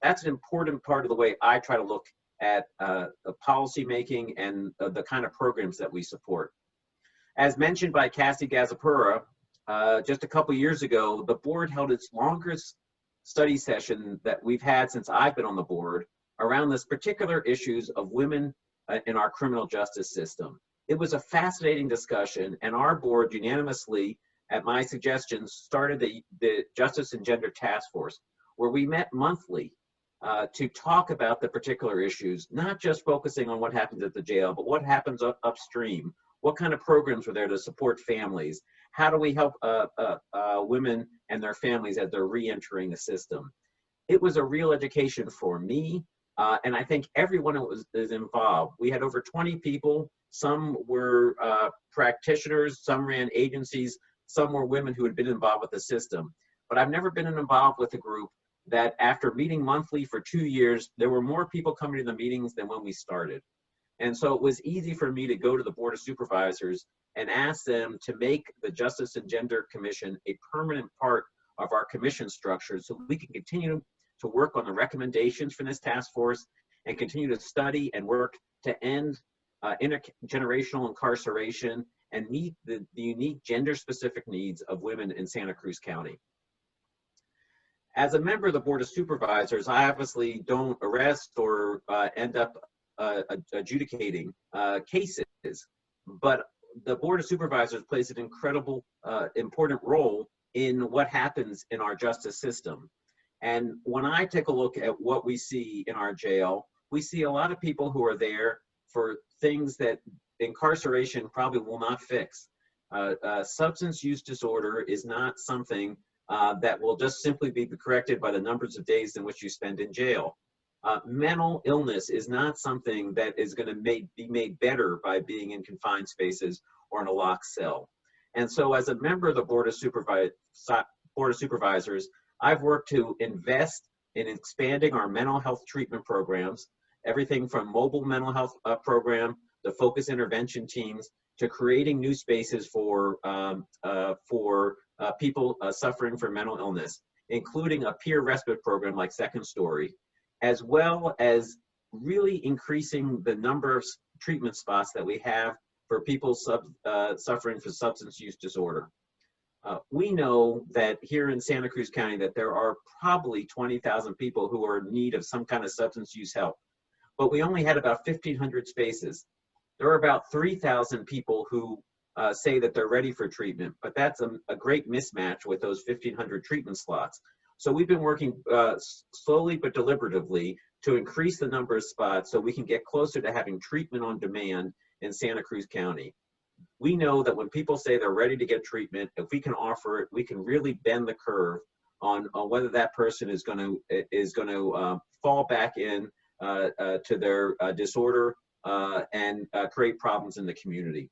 That's an important part of the way I try to look at policy making and the kind of programs that we support. As mentioned by Cassie Gazapura, just a couple years ago, the board held its longest study session that we've had since I've been on the board around this particular issues of women in our criminal justice system. It was a fascinating discussion, and our board unanimously, at my suggestion, started the Justice and Gender Task Force, where we met monthly to talk about the particular issues, not just focusing on what happens at the jail, but what happens upstream. What kind of programs were there to support families? How do we help women and their families as they're re-entering the system? It was a real education for me, and I think everyone who is involved. We had over 20 people. Some were practitioners, some ran agencies, some were women who had been involved with the system. But I've never been involved with a group that after meeting monthly for 2 years, there were more people coming to the meetings than when we started. And so it was easy for me to go to the Board of Supervisors and ask them to make the Justice and Gender Commission a permanent part of our commission structure so we can continue to work on the recommendations from this task force and continue to study and work to end intergenerational incarceration and meet the unique gender-specific needs of women in Santa Cruz County. As a member of the Board of Supervisors, I obviously don't arrest or end up adjudicating cases, but the Board of Supervisors plays an incredible, important role in what happens in our justice system. And when I take a look at what we see in our jail, we see a lot of people who are there for things that incarceration probably will not fix. Substance use disorder is not something that will just simply be corrected by the numbers of days in which you spend in jail. Mental illness is not something that is going to be made better by being in confined spaces or in a locked cell. And so as a member of the Board of Supervisors, I've worked to invest in expanding our mental health treatment programs, everything from mobile mental health program, to focus intervention teams, to creating new spaces for people suffering from mental illness, including a peer respite program like Second Story, as well as really increasing the number of treatment spots that we have for people suffering from substance use disorder. We know that here in Santa Cruz County that there are probably 20,000 people who are in need of some kind of substance use help. but we only had about 1,500 spaces. There are about 3,000 people who say that they're ready for treatment, but that's a great mismatch with those 1,500 treatment slots. So we've been working slowly but deliberatively to increase the number of spots so we can get closer to having treatment on demand in Santa Cruz County. We know that when people say they're ready to get treatment, if we can offer it, we can really bend the curve on whether that person is going to fall back in to their disorder and create problems in the community.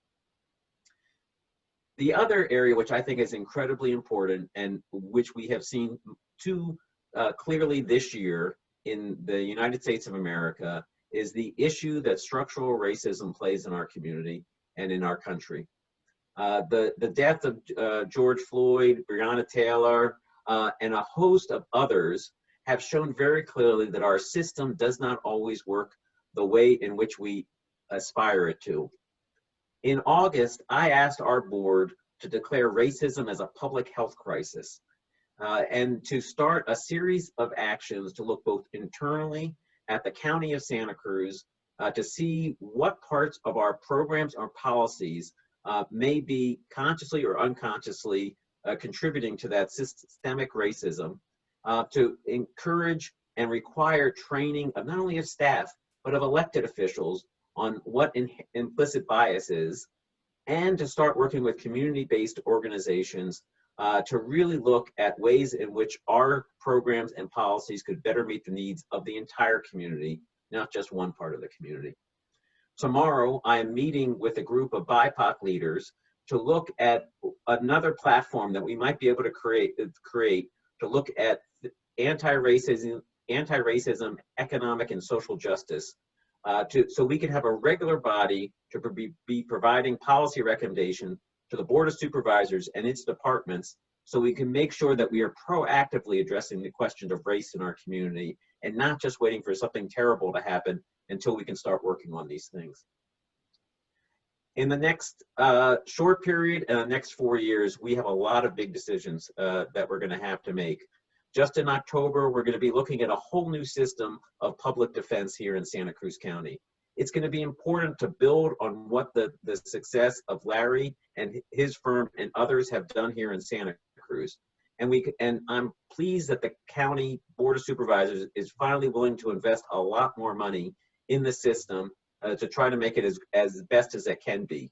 The other area which I think is incredibly important and which we have seen too clearly this year in the United States of America is the issue that structural racism plays in our community and in our country. The death of George Floyd, Breonna Taylor, and a host of others have shown very clearly that our system does not always work the way in which we aspire it to. In August, I asked our board to declare racism as a public health crisis and to start a series of actions to look both internally at the County of Santa Cruz to see what parts of our programs or policies may be consciously or unconsciously contributing to that systemic racism, to encourage and require training of not only of staff, but of elected officials on what implicit bias is, and to start working with community-based organizations to really look at ways in which our programs and policies could better meet the needs of the entire community, not just one part of the community. Tomorrow, I am meeting with a group of BIPOC leaders to look at another platform that we might be able to create to look at anti-racism, economic and social justice, so we can have a regular body to be providing policy recommendation to the Board of Supervisors and its departments, so we can make sure that we are proactively addressing the question of race in our community and not just waiting for something terrible to happen until we can start working on these things. In the next short period and the next 4 years, we have a lot of big decisions that we're going to have to make. Just in October, we're going to be looking at a whole new system of public defense here in Santa Cruz County. It's going to be important to build on what the success of Larry and his firm and others have done here in Santa Cruz. And I'm pleased that the County Board of Supervisors is finally willing to invest a lot more money in the system to try to make it as best as it can be.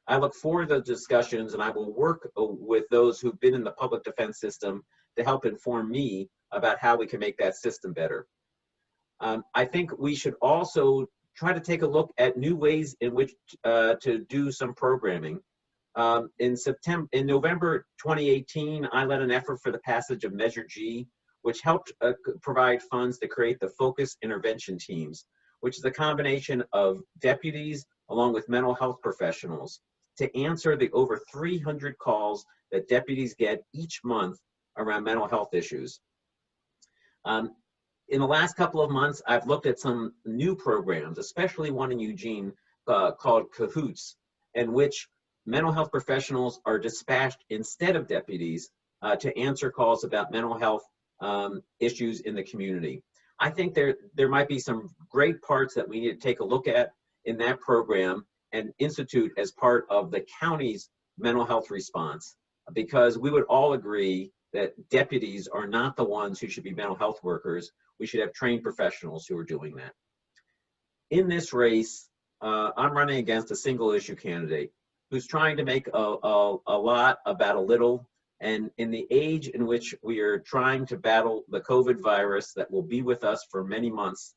I look forward to the discussions, and I will work with those who've been in the public defense system to help inform me about how we can make that system better. I think we should also try to take a look at new ways in which to do some programming. In November 2018, I led an effort for the passage of Measure G, which helped provide funds to create the Focus Intervention Teams, which is a combination of deputies along with mental health professionals to answer the over 300 calls that deputies get each month around mental health issues. In the last couple of months, I've looked at some new programs, especially one in Eugene called Cahoots, in which mental health professionals are dispatched instead of deputies to answer calls about mental health issues in the community. I think there might be some great parts that we need to take a look at in that program and institute as part of the county's mental health response, because we would all agree that deputies are not the ones who should be mental health workers. We should have trained professionals who are doing that. In this race, I'm running against a single issue candidate who's trying to make a lot about a little. And in the age in which we are trying to battle the COVID virus that will be with us for many months,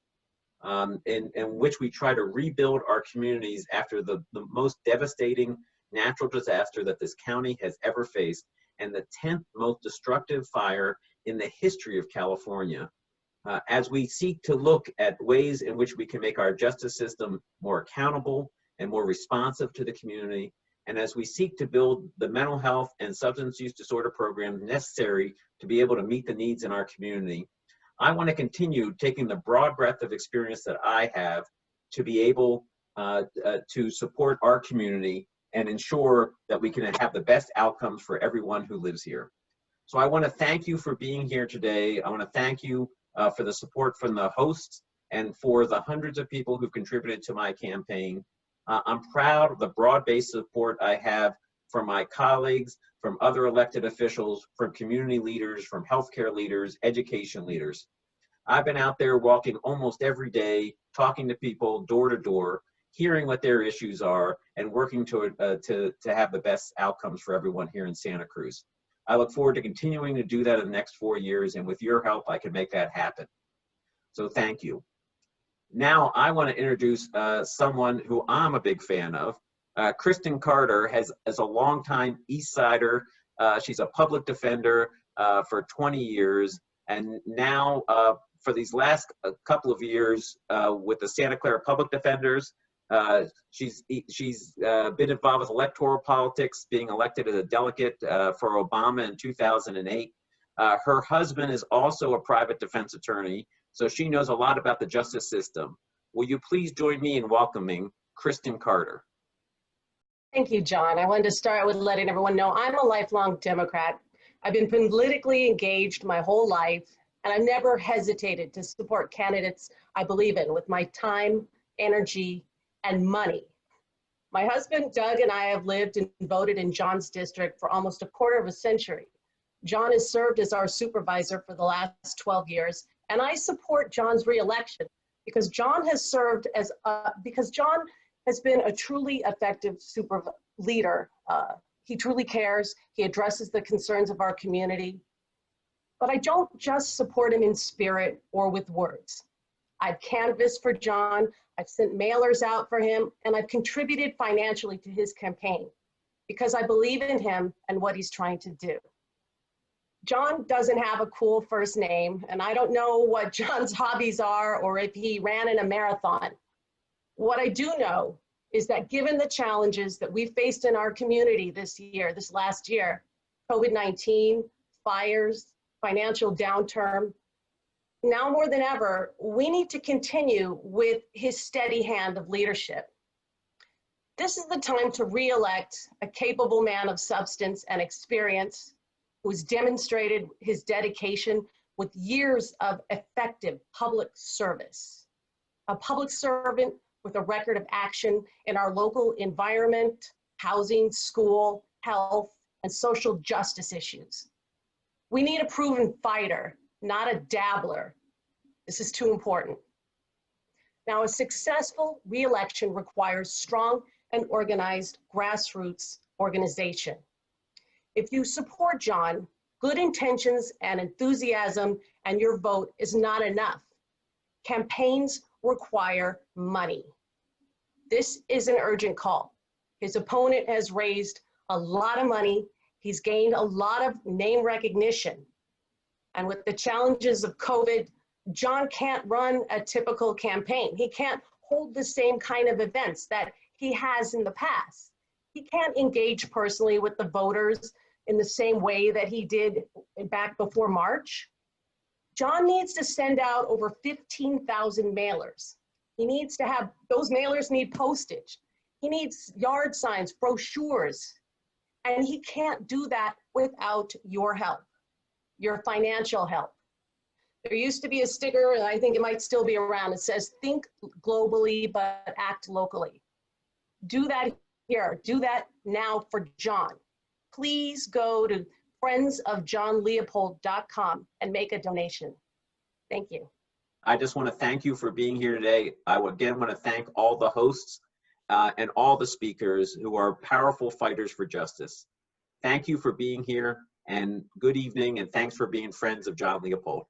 in which we try to rebuild our communities after the most devastating natural disaster that this county has ever faced, and the 10th most destructive fire in the history of California, as we seek to look at ways in which we can make our justice system more accountable and more responsive to the community, and as we seek to build the mental health and substance use disorder programs necessary to be able to meet the needs in our community, I want to continue taking the broad breadth of experience that I have to be able to support our community and ensure that we can have the best outcomes for everyone who lives here. So I want to thank you for being here today. I want to thank you for the support from the hosts and for the hundreds of people who've contributed to my campaign. I'm proud of the broad-based support I have from my colleagues, from other elected officials, from community leaders, from healthcare leaders, education leaders. I've been out there walking almost every day, talking to people door to door, hearing what their issues are, and working to have the best outcomes for everyone here in Santa Cruz. I look forward to continuing to do that in the next 4 years, and with your help, I can make that happen. So thank you. Now I want to introduce someone who I'm a big fan of. Kristen Carter is a longtime East Sider. She's a public defender for 20 years, and now for these last couple of years with the Santa Clara Public Defenders, she's been involved with electoral politics, being elected as a delegate for Obama in 2008. Her husband is also a private defense attorney, so she knows a lot about the justice system. Will you please join me in welcoming Kristen Carter? Thank you, John. I wanted to start with letting everyone know I'm a lifelong Democrat. I've been politically engaged my whole life, and I've never hesitated to support candidates I believe in with my time, energy, and money. My husband, Doug, and I have lived and voted in John's district for almost a quarter of a century. John has served as our supervisor for the last 12 years, and I support John's reelection because John has served as, John has been a truly effective leader. He truly cares. He addresses the concerns of our community. But I don't just support him in spirit or with words. I've canvassed for John, I've sent mailers out for him, and I've contributed financially to his campaign because I believe in him and what he's trying to do. John doesn't have a cool first name, and I don't know what John's hobbies are or if he ran in a marathon. What I do know is that given the challenges that we faced in our community this last year, COVID-19, fires, financial downturn, now more than ever, we need to continue with his steady hand of leadership. This is the time to re-elect a capable man of substance and experience who's demonstrated his dedication with years of effective public service. A public servant with a record of action in our local environment, housing, school, health, and social justice issues. We need a proven fighter, not a dabbler. This is too important. Now, a successful re-election requires strong and organized grassroots organization. If you support John, good intentions and enthusiasm and your vote is not enough. Campaigns require money. This is an urgent call. His opponent has raised a lot of money. He's gained a lot of name recognition. And with the challenges of COVID, John can't run a typical campaign. He can't hold the same kind of events that he has in the past. He can't engage personally with the voters in the same way that he did back before March. John needs to send out over 15,000 mailers. He needs to have, those mailers need postage. He needs yard signs, brochures, and he can't do that without your help, your financial help. There used to be a sticker, and I think it might still be around, it says, think globally, but act locally. Do that here, do that now for John. Please go to friendsofjohnleopold.com and make a donation. Thank you. I just want to thank you for being here today. I again want to thank all the hosts and all the speakers who are powerful fighters for justice. Thank you for being here, and good evening, and thanks for being friends of John Leopold.